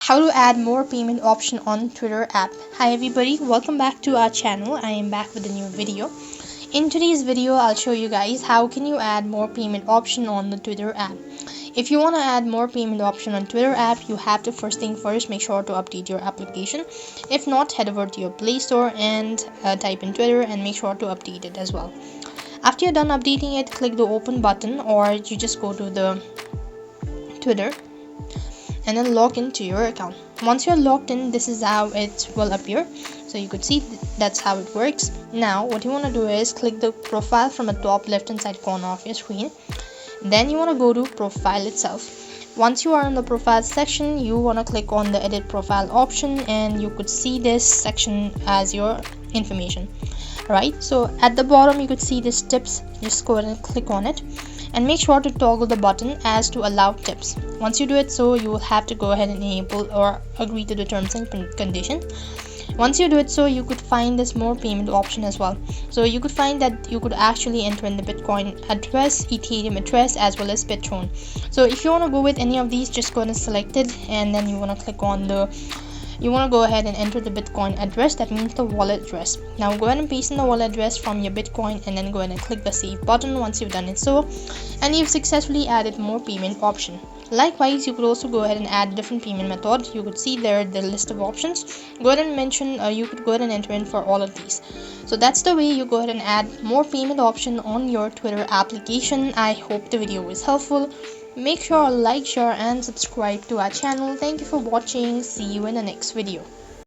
How to add more payment option on Twitter app. Hi everybody, welcome back to our channel. I am back with a new video. In today's video I'll show you guys how can you add more payment option on the Twitter app. If you want to add more payment option on Twitter app, you have to first thing first make sure to update your application. If not, head over to your Play Store and type in Twitter and make sure to update it as well. After you're done updating it, click the open button, or you just go to the Twitter and then log into your account. Once you're logged in, this is how it will appear. So you could see that's how it works. Now what you want to do is click the profile from the top left hand side corner of your screen. Then you want to go to profile itself. Once you are in the profile section, you want to click on the edit profile option, and you could see this section as your information. Right, so at the bottom you could see this tips. Just go ahead and click on it and make sure to toggle the button as to allow tips. Once you do it so, you will have to go ahead and enable or agree to the terms and conditions. Once you do it so, you could find this more payment option as well. So you could find that you could actually enter in the Bitcoin address, Ethereum address, as well as Bitcoin. So if you want to go with any of these, just go ahead and select it, and then you want to click on you want to go ahead and enter the Bitcoin address. That means the wallet address. Now go ahead and paste in the wallet address from your Bitcoin, and then go ahead and click the save button once you've done it so, and you've successfully added more payment option. Likewise, you could also go ahead and add different payment methods. You could see there the list of options. Go ahead and mention, you could go ahead and enter in for all of these. So that's the way you go ahead and add more payment option on your Twitter application. I hope the video was helpful. Make sure to like, share and subscribe to our channel. Thank you for watching. See you in the next video.